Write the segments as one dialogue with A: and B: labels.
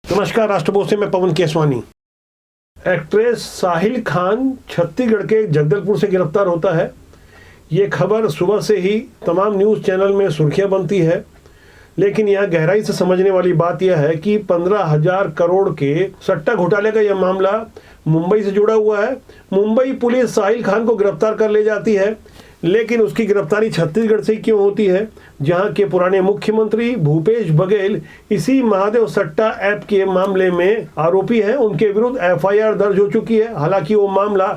A: नमस्कार, राष्ट्रपोष से मैं पवन केसवानी। एक्ट्रेस साहिल खान छत्तीसगढ़ के जगदलपुर से गिरफ्तार होता है। ये खबर सुबह से ही तमाम न्यूज़ चैनल में सुर्खियां बनती है, लेकिन यहाँ गहराई से समझने वाली बात यह है कि 15,000 करोड़ के सट्टा घोटाले का यह मामला मुंबई से जुड़ा हुआ है। मुंबई पुलिस साहिल खान को गिरफ्तार कर ले जाती है, लेकिन उसकी गिरफ्तारी छत्तीसगढ़ से क्यों होती है, जहां के पुराने मुख्यमंत्री भूपेश बघेल इसी महादेव सट्टा ऐप के मामले में आरोपी हैं। उनके विरुद्ध एफआईआर दर्ज हो चुकी है। हालांकि वो मामला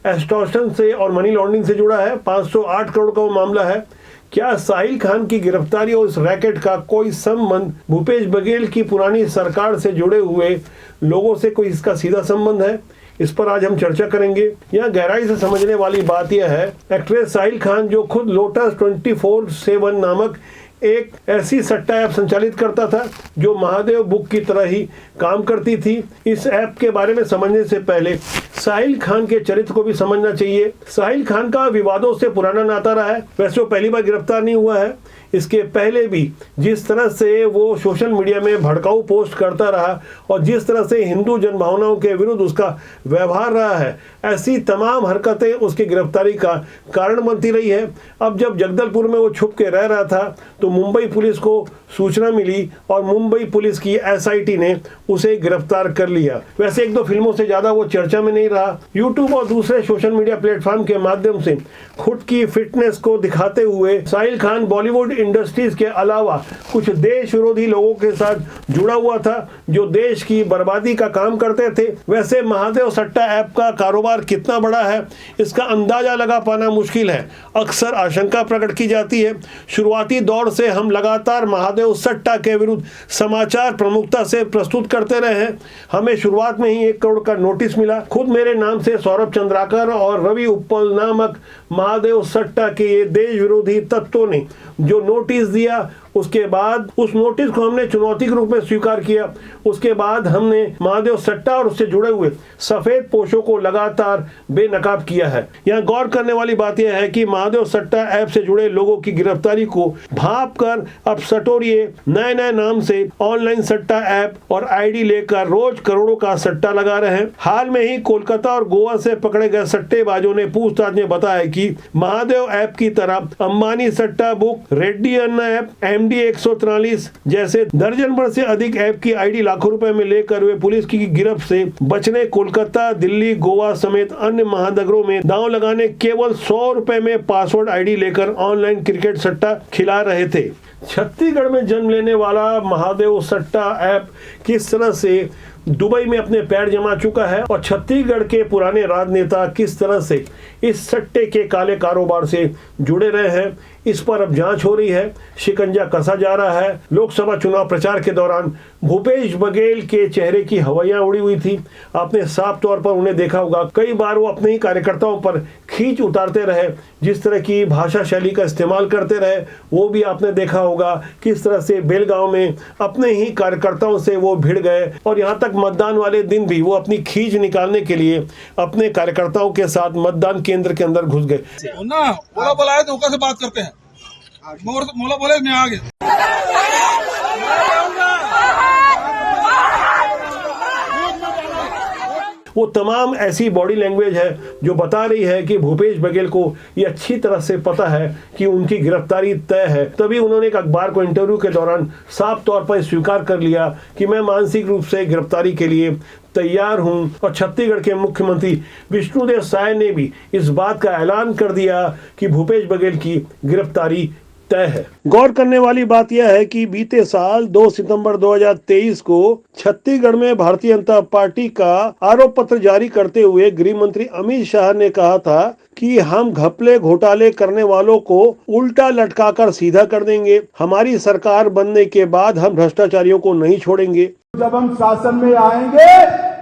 A: एक्सटॉर्शन से और मनी लॉन्ड्रिंग से जुड़ा है। 508 करोड़ का वो मामला है। क्या साहिल खान की गिरफ्तारी और इस रैकेट का कोई संबंध भूपेश बघेल की पुरानी सरकार से जुड़े हुए लोगों से कोई इसका सीधा संबंध है? इस पर आज हम चर्चा करेंगे। यहाँ गहराई से समझने वाली बात यह है, एक्ट्रेस साहिल खान जो खुद लोटस 24/7 नामक एक ऐसी सट्टा ऐप संचालित करता था जो महादेव बुक की तरह ही काम करती थी। इस ऐप के बारे में समझने से पहले साहिल खान के चरित्र को भी समझना चाहिए। साहिल खान का विवादों से पुराना नाता रहा है। वैसे वो पहली बार गिरफ्तार नहीं हुआ है। इसके पहले भी जिस तरह से वो सोशल मीडिया में भड़काऊ पोस्ट करता रहा और जिस तरह से हिंदू जनभावनाओं के विरुद्ध उसका व्यवहार रहा है, ऐसी तमाम हरकतें उसकी गिरफ्तारी का कारण बनती रही है। अब जब जगदलपुर में वो छुप के रह रहा था तो मुंबई पुलिस को सूचना मिली और मुंबई पुलिस की एसआईटी ने उसे गिरफ्तार कर लिया। वैसे एक दो फिल्मों से ज्यादा वो चर्चा में नहीं रहा। यूट्यूब और दूसरे सोशल मीडिया प्लेटफॉर्म के माध्यम से खुद की फिटनेस को दिखाते हुए साहिल खान बॉलीवुड इंडस्ट्रीज के अलावा कुछ देश विरोधी लोगों के साथ जुड़ा हुआ था जो देश की बर्बादी का काम करते थे। वैसे महादेव सट्टा ऐप का कारोबार कितना बड़ा है, इसका अंदाजा लगा पाना मुश्किल है। अक्सर आशंका प्रकट की जाती है। शुरुआती दौर से हम लगातार महादेव सट्टा के विरुद्ध समाचार प्रमुखता से प्रस्तुत करते रहे हैं। हमें शुरुआत में ही 1 करोड़ का नोटिस मिला। खुद मेरे नाम से सौरभ चंद्राकर और रवि उप्पल नामक महादेव सट्टा के ये देश विरोधी तत्वों ने जो नोटिस दिया, उसके बाद उस नोटिस को हमने चुनौती के रूप में स्वीकार किया। उसके बाद हमने महादेव सट्टा और उससे जुड़े हुए सफेद पोशों को लगातार बेनकाब किया है। यहाँ गौर करने वाली बात यह है कि महादेव सट्टा ऐप से जुड़े लोगों की गिरफ्तारी को भांप कर अब सटोरिये नए नए नाम से ऑनलाइन सट्टा ऐप और आईडी लेकर रोज करोड़ों का सट्टा लगा रहे हैं। हाल में ही कोलकाता और गोवा से पकड़े गए सट्टेबाजों ने पूछताछ में बताया कि महादेव ऐप की तरह अंबानी सट्टा बुक, रेड्डी अन्ना ऐप, MD 143 जैसे दर्जन भर से अधिक ऐप की आईडी लाखों रुपए में लेकर वे पुलिस की गिरफ्त से बचने कोलकाता, दिल्ली, गोवा समेत अन्य महानगरों में दांव लगाने केवल 100 रुपए में पासवर्ड आईडी लेकर ऑनलाइन क्रिकेट सट्टा खिला रहे थे। छत्तीसगढ़ में जन्म लेने वाला महादेव सट्टा ऐप किस तरह से दुबई में अपने पैर जमा चुका है और छत्तीसगढ़ के पुराने राजनेता किस तरह से इस सट्टे के काले कारोबार से जुड़े रहे हैं, इस पर अब जांच हो रही है। शिकंजा कसा जा रहा है। लोकसभा चुनाव प्रचार के दौरान भूपेश बघेल के चेहरे की हवाइयां उड़ी हुई थी। आपने साफ तौर पर उन्हें देखा होगा। कई बार वो अपने ही कार्यकर्ताओं पर खींच उतारते रहे, जिस तरह की भाषा शैली का इस्तेमाल करते रहे वो भी आपने देखा होगा। किस तरह से बेलगांव में अपने ही कार्यकर्ताओं से वो भिड़ गए और यहाँ तक मतदान वाले दिन भी वो अपनी खींच निकालने के लिए अपने कार्यकर्ताओं के साथ मतदान केंद्र के अंदर घुस गए।
B: बोला बोला है तो से बात करते हैं। मोला बोले मैं आ गया।
A: वो तमाम ऐसी बॉडी लैंग्वेज है जो बता रही है कि भूपेश बघेल को ये अच्छी तरह से पता है कि उनकी गिरफ्तारी तय है। तभी उन्होंने एक अखबार को इंटरव्यू के दौरान साफ तौर पर स्वीकार कर लिया कि मैं मानसिक रूप से गिरफ्तारी के लिए तैयार हूं। और छत्तीसगढ़ के मुख्यमंत्री विष्णुदेव साय ने भी इस बात का ऐलान कर दिया कि भूपेश बघेल की गिरफ्तारी तय है। गौर करने वाली बात यह है कि बीते साल 2 सितंबर 2023 को छत्तीसगढ़ में भारतीय जनता पार्टी का आरोप पत्र जारी करते हुए गृह मंत्री अमित शाह ने कहा था कि हम घपले घोटाले करने वालों को उल्टा लटकाकर सीधा कर देंगे। हमारी सरकार बनने के बाद हम भ्रष्टाचारियों को नहीं छोड़ेंगे।
C: जब हम शासन में आएंगे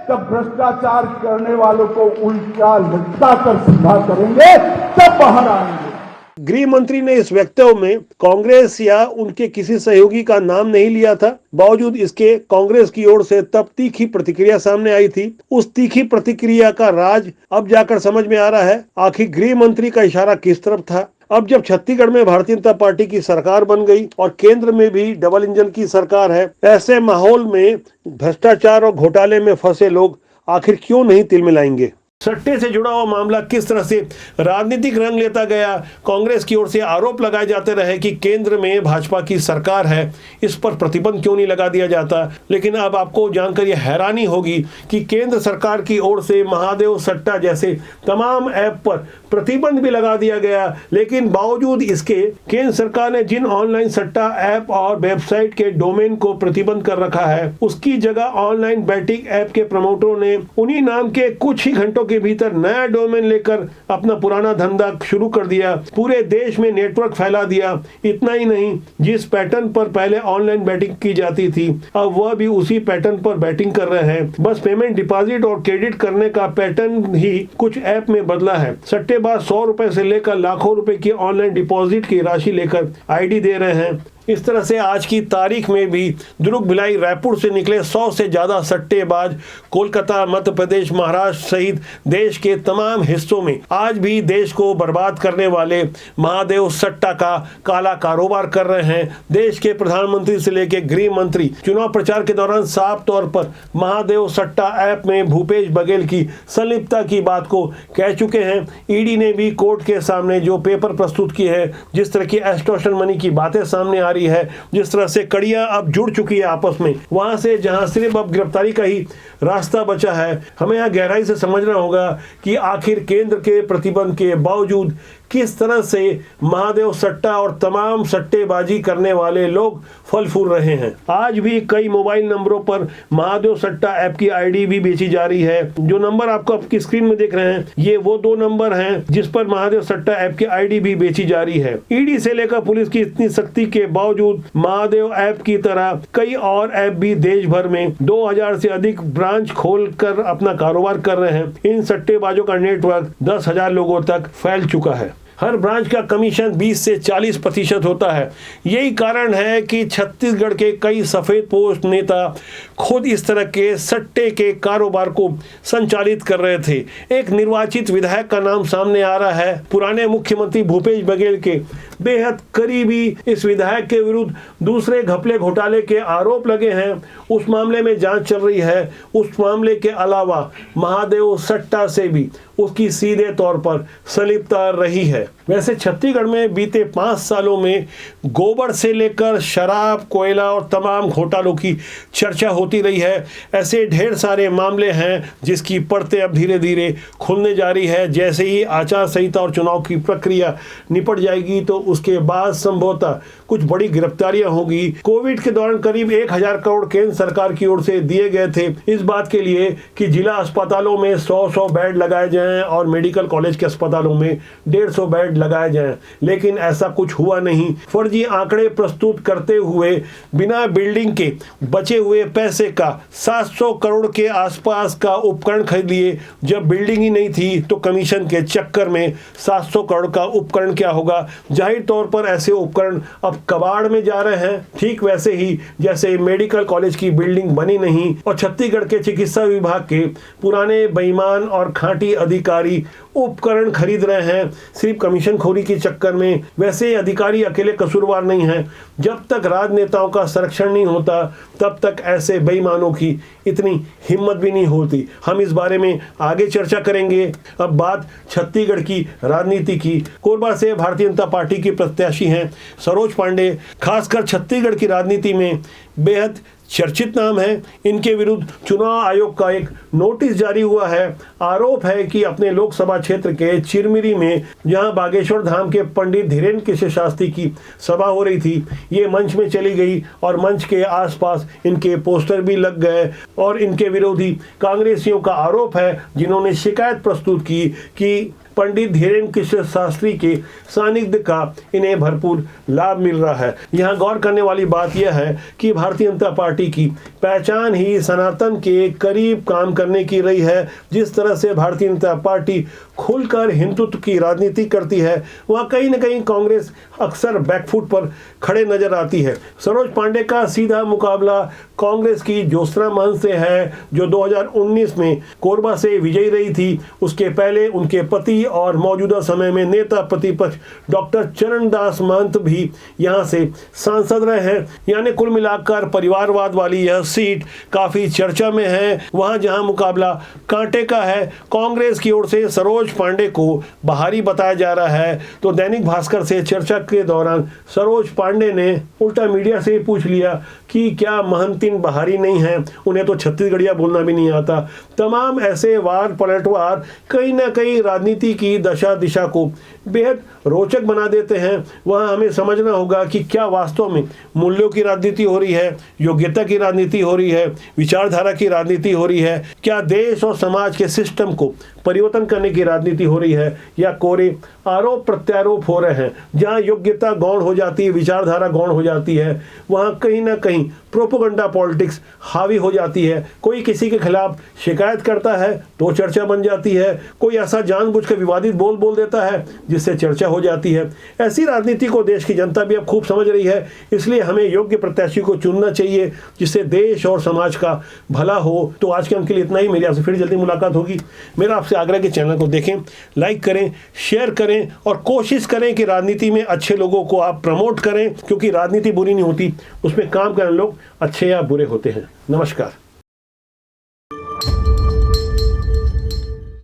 C: तब भ्रष्टाचार करने वालों को उल्टा लटकाकर सीधा करेंगे, तब बाहर आएंगे।
A: गृह मंत्री ने इस वक्तव्य में कांग्रेस या उनके किसी सहयोगी का नाम नहीं लिया था। बावजूद इसके कांग्रेस की ओर से तब तीखी प्रतिक्रिया सामने आई थी। उस तीखी प्रतिक्रिया का राज अब जाकर समझ में आ रहा है। आखिर गृह मंत्री का इशारा किस तरफ था? अब जब छत्तीसगढ़ में भारतीय जनता पार्टी की सरकार बन गई और केंद्र में भी डबल इंजन की सरकार है, ऐसे माहौल में भ्रष्टाचार और घोटाले में फंसे लोग आखिर क्यों नहीं तिलमिलाएंगे। सट्टे से जुड़ा हुआ मामला किस तरह से राजनीतिक रंग लेता गया, कांग्रेस की ओर से आरोप लगाए जाते रहे कि केंद्र में भाजपा की सरकार है, इस पर प्रतिबंध क्यों नहीं लगा दिया जाता। लेकिन अब आपको जानकर यह हैरानी होगी कि केंद्र सरकार की ओर से महादेव सट्टा जैसे तमाम ऐप पर प्रतिबंध भी लगा दिया गया, लेकिन बावजूद इसके केंद्र सरकार ने जिन ऑनलाइन सट्टा ऐप और वेबसाइट के डोमेन को प्रतिबंध कर रखा है, उसकी जगह ऑनलाइन बैटिंग ऐप के प्रमोटरों ने उन्हीं नाम के कुछ ही घंटों के भीतर नया डोमेन लेकर अपना पुराना धंधा शुरू कर दिया, पूरे देश में नेटवर्क फैला दिया। इतना ही नहीं, जिस पैटर्न पर पहले ऑनलाइन बैटिंग की जाती थी, अब वह भी उसी पैटर्न पर बैटिंग कर रहे हैं। बस पेमेंट, डिपॉजिट और क्रेडिट करने का पैटर्न ही कुछ ऐप में बदला है। सट्टेबाज 100 रुपए से लेकर लाखों रुपए की ऑनलाइन डिपॉजिट की राशि लेकर आईडी दे रहे हैं। इस तरह से आज की तारीख में भी दुर्ग, भिलाई, रायपुर से निकले 100 से ज्यादा सट्टेबाज कोलकाता, मध्य प्रदेश, महाराष्ट्र सहित देश के तमाम हिस्सों में आज भी देश को बर्बाद करने वाले महादेव सट्टा का काला कारोबार कर रहे हैं। देश के प्रधानमंत्री से लेकर गृह मंत्री चुनाव प्रचार के दौरान साफ तौर पर महादेव सट्टा ऐप में भूपेश बघेल की संलिप्तता की बात को कह चुके हैं। ईडी ने भी कोर्ट के सामने जो पेपर प्रस्तुत किए हैं, जिस तरह की एक्सटॉर्शन मनी की बातें सामने आ रही है, जिस तरह से कड़ियां अब जुड़ चुकी है आपस में, वहां से जहां सिर्फ अब गिरफ्तारी का ही रास्ता बचा है, हमें यहां गहराई से समझना होगा कि आखिर केंद्र के प्रतिबंध के बावजूद किस तरह से महादेव सट्टा और तमाम सट्टेबाजी करने वाले लोग फल फूल रहे हैं। आज भी कई मोबाइल नंबरों पर महादेव सट्टा ऐप की आईडी भी बेची जा रही है। जो नंबर आपको आपकी स्क्रीन में देख रहे हैं, ये वो 2 नंबर हैं जिस पर महादेव सट्टा ऐप की आईडी भी बेची जा रही है। ईडी से लेकर पुलिस की इतनी सख्ती के बावजूद महादेव ऐप की तरह कई और ऐप भी देश भर में 2000 से अधिक ब्रांच खोलकर अपना कारोबार कर रहे हैं। इन सट्टेबाजों का नेटवर्क 10,000 लोगों तक फैल चुका है। हर ब्रांच का कमीशन 20 से 40% होता है। यही कारण है कि छत्तीसगढ़ के कई सफेद पोस्ट नेता खुद इस तरह के सट्टे के कारोबार को संचालित कर रहे थे। एक निर्वाचित विधायक का नाम सामने आ रहा है। पुराने मुख्यमंत्री भूपेश बघेल के बेहद करीबी इस विधायक के विरुद्ध दूसरे घपले घोटाले के आरोप लगे हैं। उस मामले में जांच चल रही है। उस मामले के अलावा महादेव सट्टा से भी उसकी सीधे तौर पर संलिप्तता रही है। वैसे छत्तीसगढ़ में बीते 5 सालों में गोबर से लेकर शराब, कोयला और तमाम घोटालों की चर्चा होती रही है। ऐसे ढेर सारे मामले हैं जिसकी परतें अब धीरे धीरे खुलने जा रही है। जैसे ही आचार संहिता और चुनाव की प्रक्रिया निपट जाएगी तो उसके बाद संभवतः कुछ बड़ी गिरफ्तारियां होगी। कोविड के दौरान करीब 1000 करोड़ केंद्र सरकार की ओर से दिए गए थे इस बात के लिए कि जिला अस्पतालों में 100 बेड लगाए जाएं और मेडिकल कॉलेज के अस्पतालों में 150 बेड लगाए जाएं, लेकिन ऐसा कुछ हुआ नहीं। फर्जी आंकड़े प्रस्तुत करते हुए बिना बिल्डिंग के बचे हुए पैसे का 700 करोड़ के आसपास का उपकरण खरीद लिए। जब बिल्डिंग ही नहीं थी तो कमीशन के चक्कर में 700 करोड़ का उपकरण क्या होगा। जाहिर तौर पर ऐसे उपकरण अब कबाड़ में जा रहे हैं, ठीक वैसे ही जैसे मेडिकल कॉलेज की बिल्डिंग बनी नहीं और छत्तीसगढ़ के चिकित्सा विभाग के पुराने बेईमान और खांटी अधिकारी उपकरण खरीद रहे हैं सिर्फ कमीशन खोरी के चक्कर में। वैसे अधिकारी अकेले कसूरवार नहीं हैं। जब तक राजनेताओं का संरक्षण नहीं होता तब तक ऐसे बेईमानों की इतनी हिम्मत भी नहीं होती। हम इस बारे में आगे चर्चा करेंगे। अब बात छत्तीसगढ़ की राजनीति की। कोरबा से भारतीय जनता पार्टी की प्रत्याशी हैं सरोज पांडे। खासकर छत्तीसगढ़ की राजनीति में बेहद चर्चित नाम है। इनके विरुद्ध चुनाव आयोग का एक नोटिस जारी हुआ है। आरोप है कि अपने लोकसभा क्षेत्र के चिरमिरी में जहां बागेश्वर धाम के पंडित धीरेन्द्र कृष्ण शास्त्री की सभा हो रही थी, ये मंच में चली गई और मंच के आसपास इनके पोस्टर भी लग गए और इनके विरोधी कांग्रेसियों का आरोप है, जिन्होंने शिकायत प्रस्तुत की कि पंडित धीरेन्द्र कृष्ण शास्त्री के सानिध्य का इन्हें भरपूर लाभ मिल रहा है। यहाँ गौर करने वाली बात यह है कि भारतीय जनता पार्टी की पहचान ही सनातन के करीब काम करने की रही है। जिस तरह से भारतीय जनता पार्टी खुलकर हिंदुत्व की राजनीति करती है, वहाँ कहीं न कहीं कांग्रेस अक्सर बैकफुट पर खड़े नजर आती है। सरोज पांडे का सीधा मुकाबला कांग्रेस की ज्योत्सना महंत से है, जो 2019 में कोरबा से विजयी रही थी। उसके पहले उनके पति और मौजूदा समय में नेता प्रतिपक्ष डॉक्टर चरणदास महंत भी यहां से सांसद रहे हैं। यानी कुल मिलाकर परिवारवाद वाली यह सीट काफी चर्चा में है। वहां जहां मुकाबला कांटे का है, कांग्रेस की ओर से सरोज पांडे को बाहरी बताया जा रहा है, तो दैनिक भास्कर से चर्चा के दौरान सरोज पांडे ने उल्टा मीडिया से पूछ लिया कि क्या महंतिन बाहरी नहीं है, उन्हें तो छत्तीसगढ़िया बोलना भी नहीं आता। तमाम ऐसे वार पलटवार कहीं ना कहीं राजनीति की दशा दिशा को बेहद रोचक बना देते हैं। वहां हमें समझना होगा कि क्या वास्तव में मूल्यों की राजनीति हो रही है, योग्यता की राजनीति हो रही है, विचारधारा की राजनीति हो रही है, क्या देश और समाज के सिस्टम को परिवर्तन करने की राजनीति हो रही है, या कोरे आरोप प्रत्यारोप हो रहे हैं। जहां योग्यता गौण हो जाती है, विचारधारा गौण हो जाती है, वहां कहीं ना कहीं प्रोपोगंडा पॉलिटिक्स हावी हो जाती है। कोई किसी के खिलाफ शिकायत करता है तो चर्चा बन जाती है, कोई ऐसा जानबूझकर विवादित बोल देता है जिससे चर्चा हो जाती है। ऐसी राजनीति को देश की जनता भी अब खूब समझ रही है, इसलिए हमें योग्य प्रत्याशी को चुनना चाहिए जिससे देश और समाज का भला हो। तो आज के अंक के लिए इतना ही। मेरी आपसे फिर जल्दी मुलाकात होगी। मेरा आपसे आग्रह कि चैनल को देखें, लाइक करें, शेयर करें और कोशिश करें कि राजनीति में अच्छे लोगों को आप प्रमोट करें, क्योंकि राजनीति बुरी नहीं होती, उसमें काम करने लोग अच्छे या बुरे होते हैं। नमस्कार।